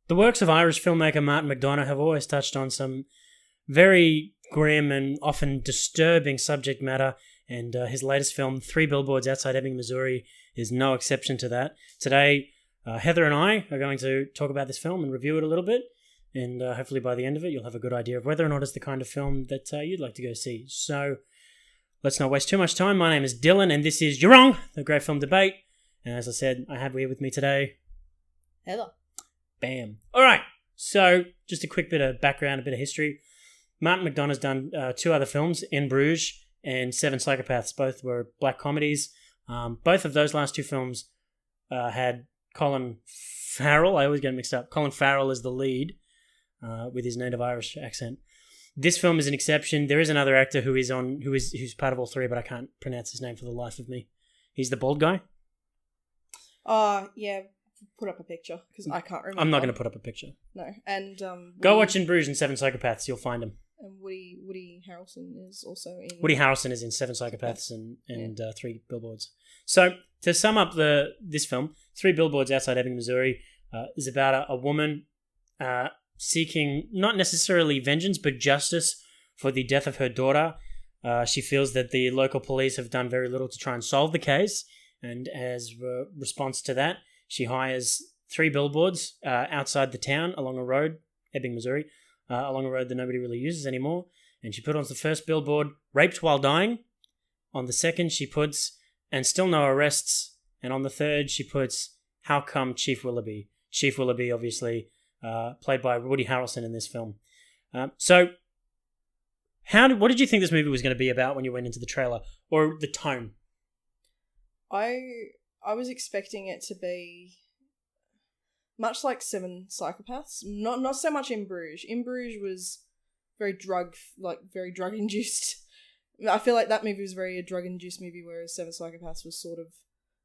The works of Irish filmmaker Martin McDonough have always touched on some very grim and often disturbing subject matter, and his latest film, 3 Billboards Outside Ebbing, Missouri, is no exception to that. Today, Heather and I are going to talk about this film and review it a little bit, and hopefully by the end of it, you'll have a good idea of whether or not it's the kind of film that you'd like to go see. So, let's not waste too much time. My name is Dylan, and this is You're Wrong, the Great Film Debate. And as I said, I have here with me today... Heather. Bam. All right. So, just a quick bit of background, a bit of history. Martin McDonagh's done 2 other films, In Bruges and 7 Psychopaths. Both were black comedies. Both of those last 2 films had Colin Farrell. I always get mixed up. Colin Farrell is the lead with his native Irish accent. This film is an exception. There is another actor who's part of all 3, but I can't pronounce his name for the life of me. He's the bald guy. Yeah. Put up a picture because I can't remember. I'm not going to put up a picture. No, and go watch In Bruges and 7 Psychopaths. You'll find him. And Woody Harrelson is also in. Woody Harrelson is in 7 Psychopaths and 3 Billboards. So to sum up this film, 3 Billboards Outside Ebbing, Missouri, is about a woman seeking not necessarily vengeance but justice for the death of her daughter. She feels that the local police have done very little to try and solve the case, and as a response to that, she hires 3 billboards outside the town along a road, Ebbing, Missouri, along a road that nobody really uses anymore. And she put on the first billboard, raped while dying. On the second, she puts, and still no arrests. And on the third, she puts, how come Chief Willoughby? Chief Willoughby, obviously, played by Woody Harrelson in this film. So, what did you think this movie was going to be about when you went into the trailer? Or the tone? I was expecting it to be much like 7 Psychopaths. Not so much In Bruges. In Bruges was very drug induced. I feel like that movie was very a drug induced movie, whereas 7 Psychopaths was sort of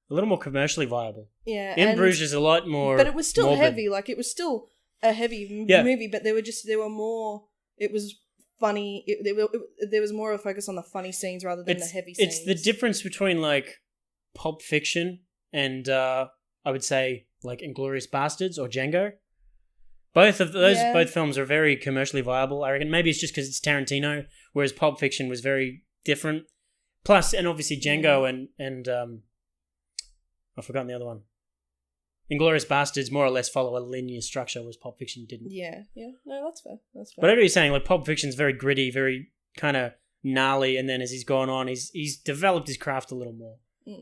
a little more commercially viable. Yeah, In Bruges is a lot more, but it was still morbid. heavy. Like it was still a heavy movie, but there were more. It was funny. There was more of a focus on the funny scenes rather than the heavy scenes. It's the difference between like Pulp Fiction and I would say like Inglourious Bastards or Django. Both films are very commercially viable. I reckon maybe it's just because it's Tarantino, whereas Pulp Fiction was very different. Plus, and obviously Django and I've forgotten the other one. Inglourious Bastards more or less follow a linear structure, whereas Pulp Fiction didn't. Yeah. No, that's fair. But I know what you're saying. Like Pulp Fiction's very gritty, very kind of gnarly, and then as he's gone on, he's developed his craft a little more.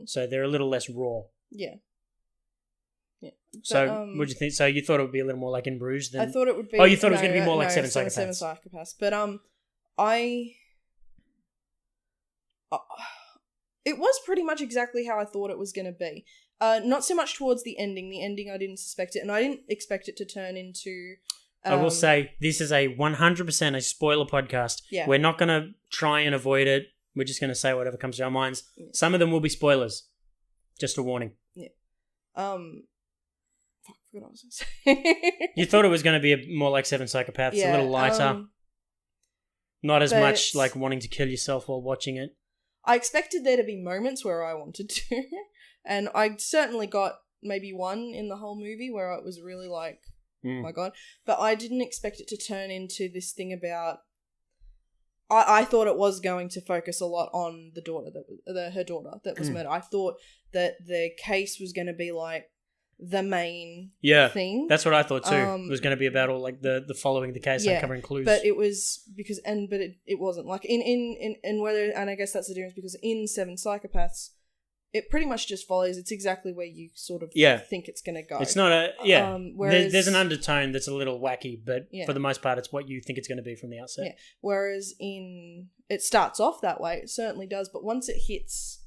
So they're a little less raw. Yeah. So, what do you think? So, you thought it would be a little more like In Bruges than... I thought it would be... Oh, you thought it was going to be more like 7 Psychopaths. 7 Psychopaths. But, it was pretty much exactly how I thought it was going to be. Not so much towards the ending. The ending, I didn't suspect it. And I didn't expect it to turn into... I will say, this is a 100% a spoiler podcast. Yeah. We're not going to try and avoid it. We're just going to say whatever comes to our minds. Yeah. Some of them will be spoilers. Just a warning. Yeah. Fuck, I forgot what I was going to say. You thought it was going to be more like 7 Psychopaths, a little lighter. Not as much like wanting to kill yourself while watching it. I expected there to be moments where I wanted to. And I certainly got maybe one in the whole movie where it was really like, oh my God. But I didn't expect it to turn into this thing about... I thought it was going to focus a lot on the daughter, her daughter that was murdered. I thought that the case was going to be like the main thing. That's what I thought too. It was going to be about all like the following the case, uncovering clues. But it was it wasn't like in whether, and I guess that's the difference because in 7 Psychopaths, it pretty much just follows. It's exactly where you sort of think it's going to go. It's not a whereas, there's an undertone that's a little wacky, but for the most part, it's what you think it's going to be from the outset. Yeah. Whereas it starts off that way. It certainly does, but once it hits,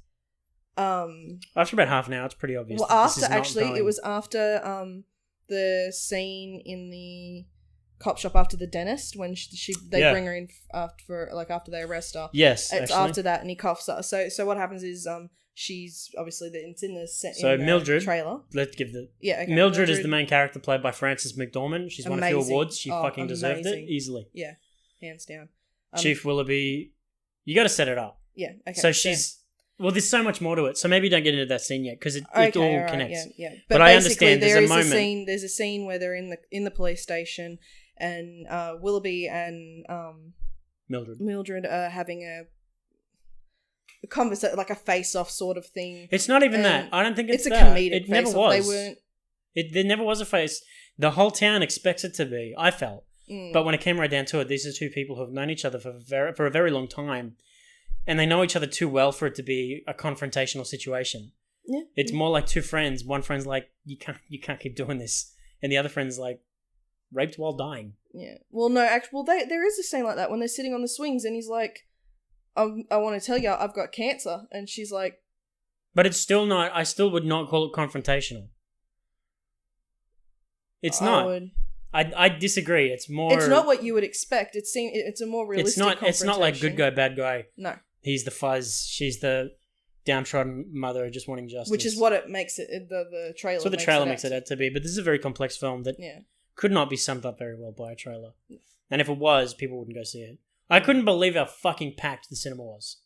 after about half an hour, it's pretty obvious. Well, it was after the scene in the cop shop after the dentist when they bring her in after they arrest her. Yes, it's after that, and he coughs her. So what happens is she's obviously it's in the set. So Mildred trailer. Let's give the okay. Mildred is the main character played by Frances McDormand. She's won a few awards. She fucking deserved it easily. Yeah, hands down. Chief Willoughby, you got to set it up. Yeah. Okay. So she's Well, there's so much more to it, so maybe don't get into that scene yet because it all right, connects. Yeah. But I understand there's a moment. There's a scene where they're in the police station, and Willoughby and Mildred are having a conversation, like a face-off sort of thing. It's not even that. I don't think it's a that. comedic It never face-off. was. They weren't. There never was a face. The whole town expects it to be. I felt, but when it came right down to it, these are two people who have known each other for a very long time. And they know each other too well for it to be a confrontational situation. Yeah. It's more like two friends. One friend's like, you can't keep doing this. And the other friend's like, raped while dying. Yeah. Well, no, there is a scene like that when they're sitting on the swings and he's like, I want to tell you, I've got cancer. And she's like... But it's still not, I still would not call it confrontational. It's not. I disagree. It's more... It's not what you would expect. It's a more realistic confrontation. It's not like good guy, bad guy. No. He's the fuzz. She's the downtrodden mother just wanting justice. Which is what it makes it, the trailer. That's what the trailer makes it out to be. But this is a very complex film that yeah. could not be summed up very well by a trailer. And if it was, people wouldn't go see it. I couldn't believe how fucking packed the cinema was.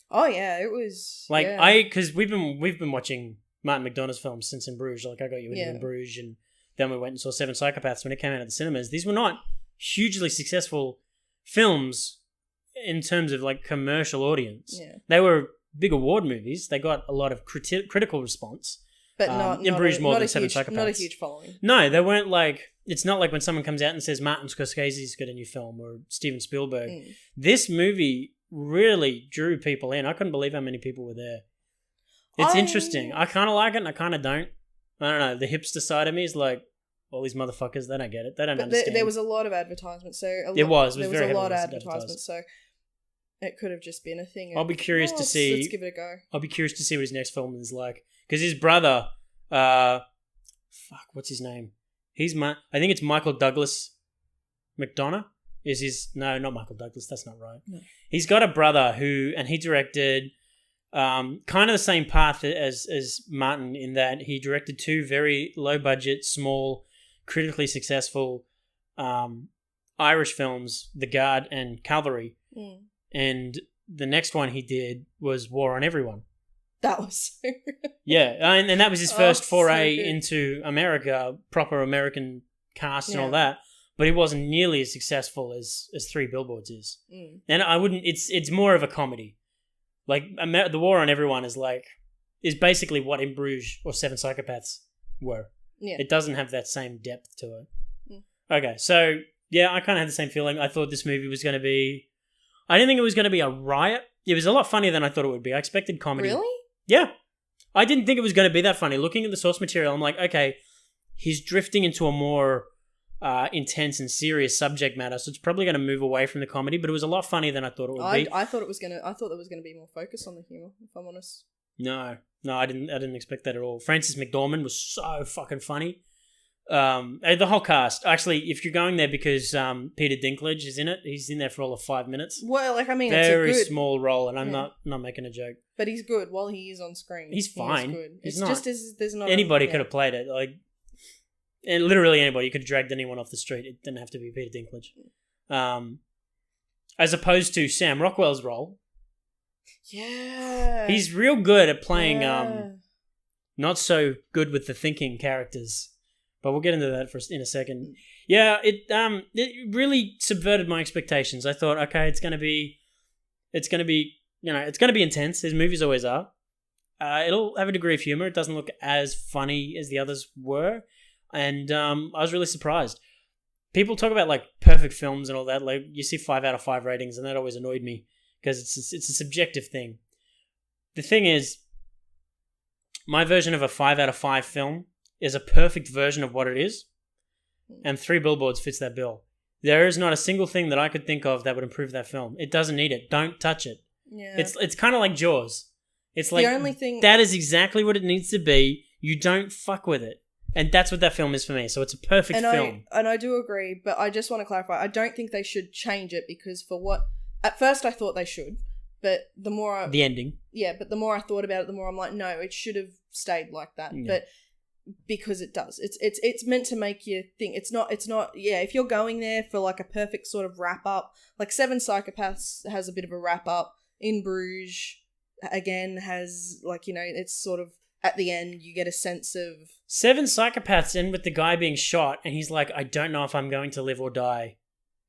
Oh yeah, it was. Like yeah. because we've been watching Martin McDonagh's films since In Bruges. Like I got you into In Bruges, and then we went and saw Seven Psychopaths when it came out at the cinemas. These were not hugely successful films in terms of like commercial audience. Yeah. They were big award movies. They got a lot of critical response. But not In Bruges more than Seven Psychopaths. Not a huge following. No, they weren't like... It's not like when someone comes out and says Martin Scorsese's got a new film or Steven Spielberg. This movie really drew people in. I couldn't believe how many people were there. It's interesting. I kind of like it and I kind of don't. I don't know. The hipster side of me is like, all these motherfuckers, they don't get it. They don't understand. There was a lot of advertisements. So there was a lot of advertisements. So it could have just been a thing. I'll be curious to see. Let's give it a go. I'll be curious to see what his next film is like. Because his brother, what's his name? I think it's Michael Douglas McDonough. No, not Michael Douglas. That's not right. No. He's got a brother and he directed kind of the same path as Martin in that he directed two very low budget, small, critically successful Irish films, The Guard and Calvary. And the next one he did was War on Everyone. That was so yeah, and that was his first foray into America, proper American cast and all that. But it wasn't nearly as successful as Three Billboards is. And I wouldn't. It's more of a comedy. Like the War on Everyone is basically what In Bruges or Seven Psychopaths were. Yeah, it doesn't have that same depth to it. Okay, so yeah, I kind of had the same feeling. I thought this movie was going to be. I didn't think it was going to be a riot. It was a lot funnier than I thought it would be. I expected comedy. Really? Yeah. I didn't think it was going to be that funny. Looking at the source material, I'm like, okay, he's drifting into a more intense and serious subject matter, so it's probably going to move away from the comedy, but it was a lot funnier than I thought it would be. I thought there was going to be more focus on the humor, if I'm honest. No, I didn't expect that at all. Frances McDormand was so fucking funny. The whole cast. Actually, if you're going there because Peter Dinklage is in it, he's in there for all of 5 minutes. Well, like I mean, very it's a good small role, and I'm not making a joke. But he's good while he is on screen. He's fine. Good. He's it's not. Just there's not anybody could have played it. Like, and literally anybody. You could have dragged anyone off the street. It didn't have to be Peter Dinklage. As opposed to Sam Rockwell's role. Yeah, he's real good at playing. Not so good with the thinking characters. But we'll get into that in a second. Yeah, it really subverted my expectations. I thought, okay, it's gonna be intense. His movies always are. It'll have a degree of humor. It doesn't look as funny as the others were, and I was really surprised. People talk about like perfect films and all that. Like you see 5 out of 5 ratings, and that always annoyed me because it's a subjective thing. The thing is, my version of a 5 out of 5 film is a perfect version of what it is, and Three Billboards fits that bill. There is not a single thing that I could think of that would improve that film. It doesn't need it. Don't touch it. Yeah. It's kind of like Jaws. It's like the only thing that is exactly what it needs to be. You don't fuck with it, and that's what that film is for me. So it's a perfect film. I do agree, but I just want to clarify. I don't think they should change it because at first I thought they should, but the more the ending. Yeah, but the more I thought about it, the more I'm like, no, it should have stayed like that. Yeah. But because it does. It's meant to make you think. It's not if you're going there for like a perfect sort of wrap up, like Seven Psychopaths has a bit of a wrap up. In Bruges again has, like, you know, it's sort of, at the end, you get a sense of... 7 Psychopaths end with the guy being shot, and he's like, I don't know if I'm going to live or die.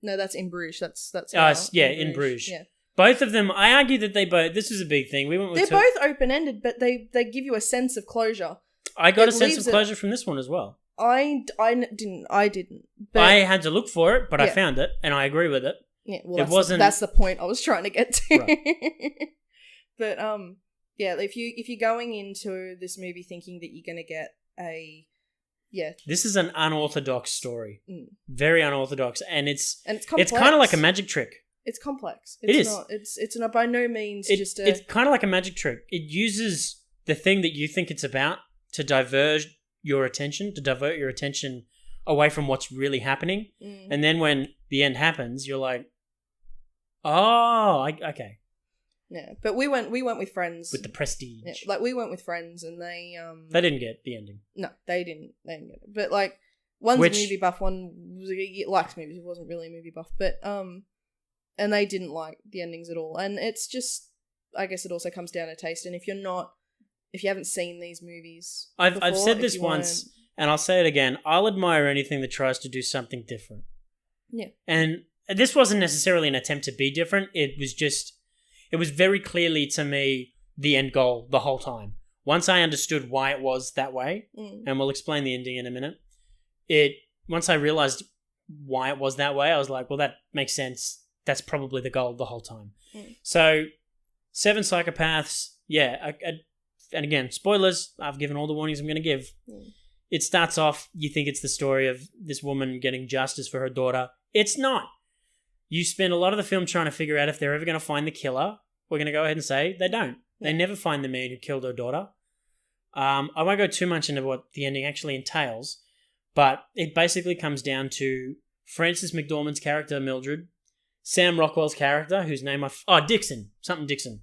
No, that's in Bruges. That's in Bruges. Yeah. Both of them, I argue that they both... This was a big thing. We went with They're both open-ended, but they give you a sense of closure. I got a sense of closure from this one as well. I didn't. But I had to look for it, but I found it, and I agree with it. Yeah, well, that's the point I was trying to get to. Right. But yeah, if you're going into this movie thinking that you're going to get this is an unorthodox story, very unorthodox, and it's complex. It's kind of like a magic trick. It's complex. It is. It's not by no means just a... It's kind of like a magic trick. It uses the thing that you think it's about to divert your attention away from what's really happening. And then when the end happens, you're like, oh, okay. Yeah, but we went with friends. With the prestige. Yeah, like, we went with friends and they didn't get the ending. No, they didn't get it. But, like, one's a movie buff, one likes movies, he wasn't really a movie buff. But, and they didn't like the endings at all. And it's just, I guess it also comes down to taste. And if you haven't seen these movies before, I've said this once, and I'll say it again, I'll admire anything that tries to do something different. Yeah. And this wasn't necessarily an attempt to be different. It was very clearly to me the end goal the whole time. Once I understood why it was that way, and we'll explain the ending in a minute, once I realized why it was that way, I was like, well, that makes sense. That's probably the goal the whole time. So, 7 Psychopaths, and again, spoilers, I've given all the warnings I'm going to give. It starts off, you think it's the story of this woman getting justice for her daughter. It's not. You spend a lot of the film trying to figure out if they're ever going to find the killer. We're going to go ahead and say they don't. They never find the man who killed her daughter. I won't go too much into what the ending actually entails, but it basically comes down to Frances McDormand's character, Mildred, Sam Rockwell's character, whose name Dixon. Something Dixon.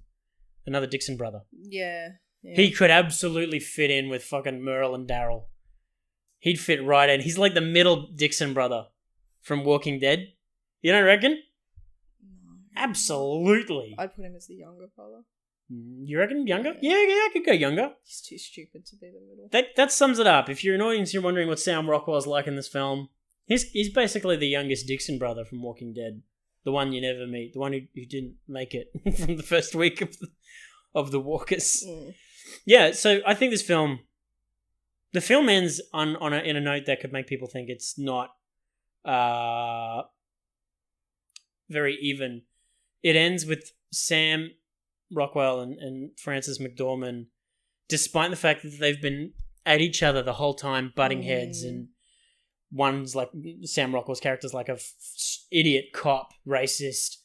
Another Dixon brother. Yeah. He could absolutely fit in with fucking Merle and Daryl. He'd fit right in. He's like the middle Dixon brother from Walking Dead. You don't reckon? No. Absolutely. I'd put him as the younger brother. You reckon younger? Yeah, I could go younger. He's too stupid to be the middle. That sums it up. If you're an audience, you're wondering what Sam Rockwell's like in this film. He's basically the youngest Dixon brother from Walking Dead. The one you never meet. The one who didn't make it from the first week of the Walkers. Yeah, so I think the film ends in a note that could make people think it's not very even. It ends with Sam Rockwell and Frances McDormand, despite the fact that they've been at each other the whole time, butting heads, and one's like, Sam Rockwell's character's like a idiot cop, racist,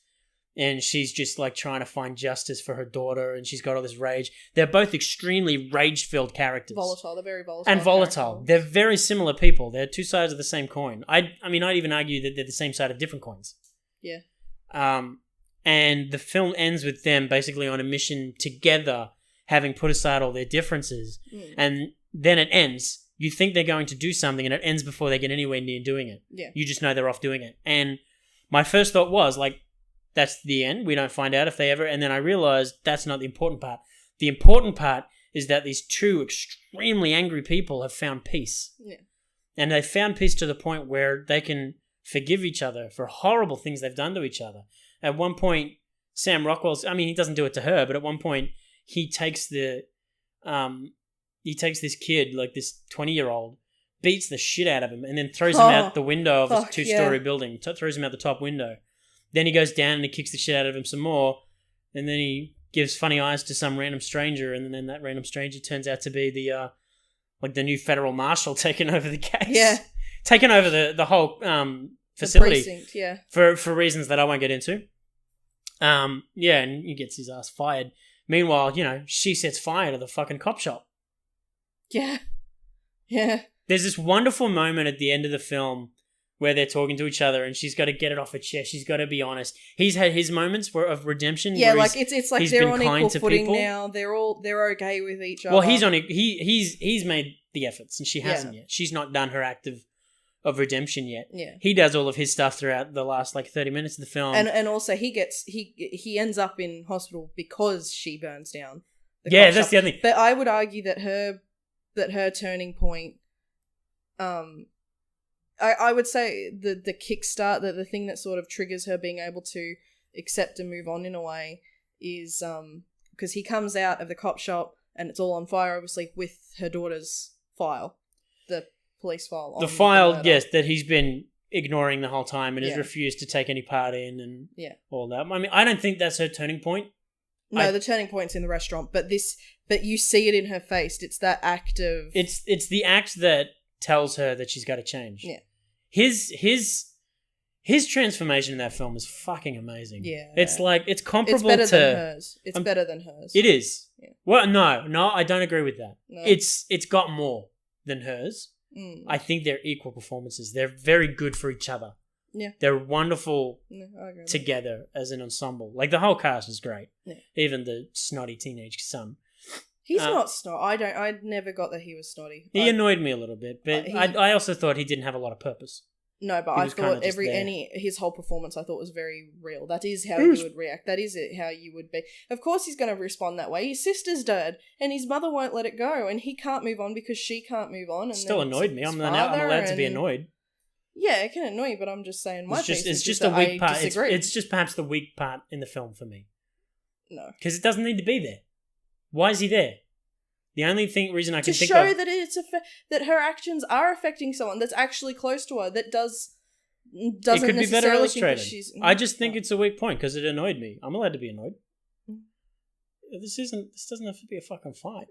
and she's just like trying to find justice for her daughter, and she's got all this rage. They're both extremely rage-filled characters. Volatile, they're very volatile. And volatile. They're very similar people. They're two sides of the same coin. I'd even argue that they're the same side of different coins. Yeah. And the film ends with them basically on a mission together, having put aside all their differences. And then it ends. You think they're going to do something, and it ends before they get anywhere near doing it. Yeah. You just know they're off doing it. And my first thought was, like, that's the end. We don't find out if they ever... And then I realized that's not the important part. The important part is that these two extremely angry people have found peace. Yeah. And they've found peace to the point where they can forgive each other for horrible things they've done to each other. At one point, Sam Rockwell's... I mean, he doesn't do it to her, but at one point, he takes this kid, like this 20-year-old, beats the shit out of him, and then throws him out the window of a two-story building. Throws him out the top window. Then he goes down and he kicks the shit out of him some more, and then he gives funny eyes to some random stranger, and then that random stranger turns out to be the new federal marshal taking over the case. Yeah. Taking over the whole facility. The precinct, yeah. For reasons that I won't get into. And he gets his ass fired. Meanwhile, she sets fire to the fucking cop shop. Yeah. Yeah. There's this wonderful moment at the end of the film where they're talking to each other, and she's got to get it off her chest. She's got to be honest. He's had his moments of redemption. Yeah, like it's like they're on equal footing now. They're okay with each other. Well, he's made the efforts, and she hasn't yet. She's not done her act of redemption yet. Yeah. He does all of his stuff throughout the last 30 minutes of the film. And also he ends up in hospital because she burns down the yeah, cop that's shop. the other thing. But I would argue that her turning point, I would say the kickstart, the thing that sort of triggers her being able to accept and move on in a way is because he comes out of the cop shop and it's all on fire, obviously, with her daughter's file, the police file. The file, yes, that he's been ignoring the whole time and has refused to take any part in and all that. I mean, I don't think that's her turning point. No, the turning point's in the restaurant, but you see it in her face. It's that act of... It's the act that tells her that she's got to change. Yeah. His transformation in that film is fucking amazing. Yeah. It's comparable to... It's better than hers. It's better than hers. It is. Yeah. Well, no, I don't agree with that. No. It's got more than hers. Mm. I think they're equal performances. They're very good for each other. Yeah. They're wonderful I agree together as an ensemble. The whole cast is great. Yeah. Even the snotty teenage son. He's not snotty. I never got that he was snotty. He annoyed me a little bit, but I also thought he didn't have a lot of purpose. No, but I thought his whole performance I thought was very real. That is how you would react. That is how you would be. Of course he's going to respond that way. His sister's dead and his mother won't let it go and he can't move on because she can't move on. And still annoyed me. I'm allowed to be annoyed. Yeah, it can annoy you, but I'm just saying it's just a weak part. It's just perhaps the weak part in the film for me. No. Because it doesn't need to be there. Why is he there? The only reason I can think of... To show that that her actions are affecting someone that's actually close to her, that doesn't it could be better illustrated. I just think no. it's a weak point because it annoyed me. I'm allowed to be annoyed. This doesn't have to be a fucking fight.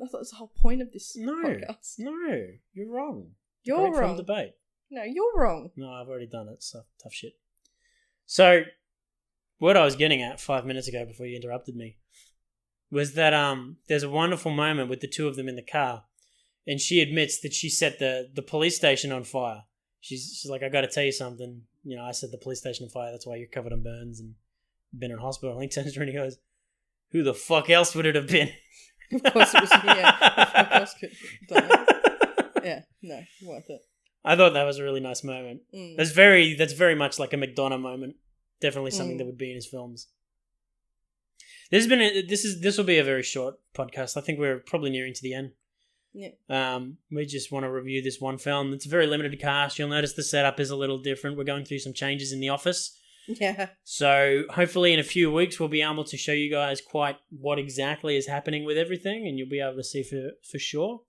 I thought it was the whole point of this podcast. No, you're wrong. You're wrong. wrong. Debate. No, you're wrong. No, I've already done it, so tough shit. So, what I was getting at 5 minutes ago before you interrupted me was that there's a wonderful moment with the two of them in the car, and she admits that she set the police station on fire. She's like, I got to tell you something. I set the police station on fire. That's why you're covered in burns and been in hospital. And he turns around and he goes, who the fuck else would it have been? Of course it was me. Yeah. Who the fuck else could have done it? Yeah, no, worth it. I thought that was a really nice moment. Mm. That's very much like a McDonough moment. Definitely something that would be in his films. This will be a very short podcast. I think we're probably nearing to the end. Yeah. We just want to review this one film. It's a very limited cast. You'll notice the setup is a little different. We're going through some changes in the office. Yeah. So hopefully in a few weeks we'll be able to show you guys quite what exactly is happening with everything, and you'll be able to see for sure.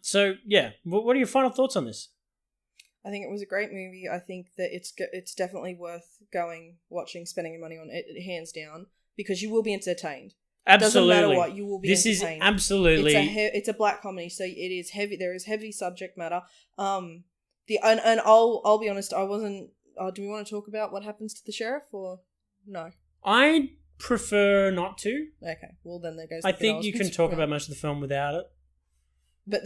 So yeah, what are your final thoughts on this? I think it was a great movie. I think that it's definitely worth watching, spending your money on it, hands down, because you will be entertained. Absolutely. Doesn't matter what, you will be entertained. This is absolutely... It's a black comedy, so it is heavy. There is heavy subject matter. And I'll be honest, I wasn't... do we want to talk about what happens to the sheriff, or no? I prefer not to. Okay, well then there goes... I think you can talk about most of the film without it. But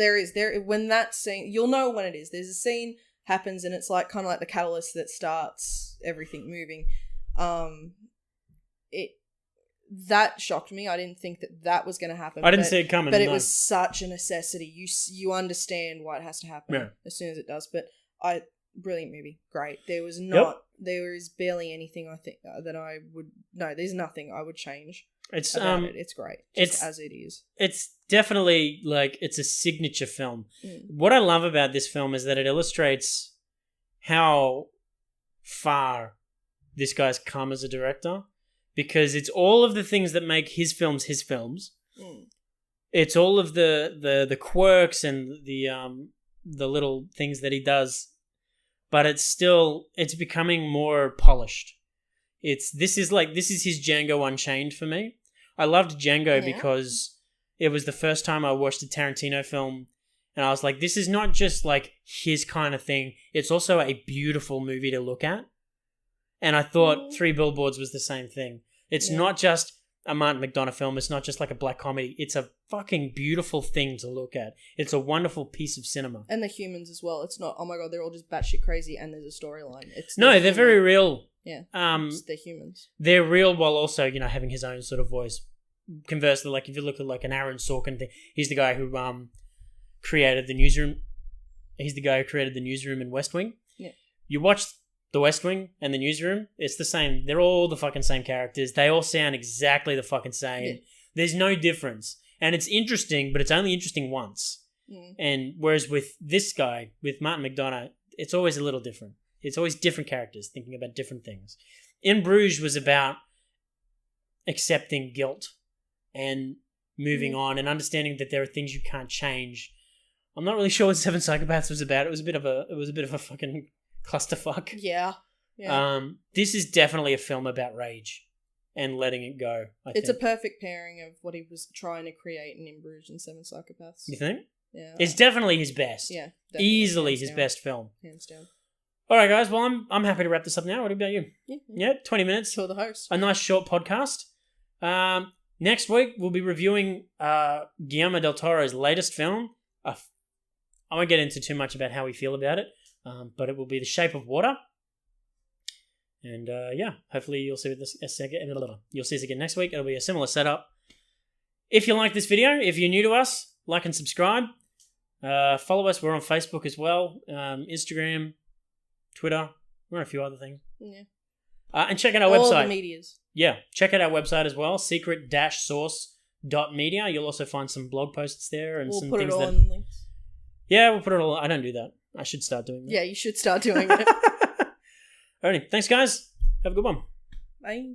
when that scene... You'll know when it is. There's a scene happens, and it's kind of like the catalyst that starts everything moving. That shocked me. I didn't think that was going to happen. I didn't see it coming. But it was such a necessity. You understand why it has to happen as soon as it does. But brilliant movie, great. There is barely anything I think that I would. No, there's nothing I would change. It's It's great, as it is. It's definitely it's a signature film. What I love about this film is that it illustrates how far this guy's come as a director. Because it's all of the things that make his films his films. It's all of the quirks and the little things that he does, but it's becoming more polished. This is his Django Unchained for me. I loved Django because it was the first time I watched a Tarantino film, and I was like, this is not just his kind of thing. It's also a beautiful movie to look at. And I thought Three Billboards was the same thing. It's not just a Martin McDonough film. It's not just like a black comedy. It's a fucking beautiful thing to look at. It's a wonderful piece of cinema. And the humans as well. It's not, oh my God, they're all just batshit crazy and there's a storyline. They're very real. Yeah. They're humans. They're real while also, having his own sort of voice. Conversely, if you look at an Aaron Sorkin thing, he's the guy who created the Newsroom he's the guy who created the Newsroom and West Wing. Yeah. You watch the West Wing and the Newsroom, it's the same. They're all the fucking same characters. They all sound exactly the fucking same. Yeah. There's no difference. And it's interesting, but it's only interesting once. And whereas with this guy, with Martin McDonough, it's always a little different. It's always different characters thinking about different things. In Bruges was about accepting guilt and moving on and understanding that there are things you can't change. I'm not really sure what Seven Psychopaths was about. It was a bit of a fucking clusterfuck. Yeah. This is definitely a film about rage and letting it go. It's a perfect pairing of what he was trying to create in Bruges and Seven Psychopaths. You think? Yeah. It's definitely his best. Yeah. Definitely. Easily his best film. Hands down. All right, guys. Well, I'm happy to wrap this up now. What about you? Yeah. 20 minutes. You're the host. A nice short podcast. Next week, we'll be reviewing Guillermo del Toro's latest film. I won't get into too much about how we feel about it, but it will be The Shape of Water. And hopefully you'll see you'll see us again next week. It'll be a similar setup. If you like this video, if you're new to us, like and subscribe. Follow us. We're on Facebook as well. Instagram, Twitter. We're on a few other things. Yeah. And check out our All website. the medias. Yeah. Check out our website as well. secret-source.media. You'll also find some blog posts there and some things that. Links. Yeah, we'll put it all. I don't do that. I should start doing that. Yeah, you should start doing it. Alrighty. Thanks, guys. Have a good one. Bye.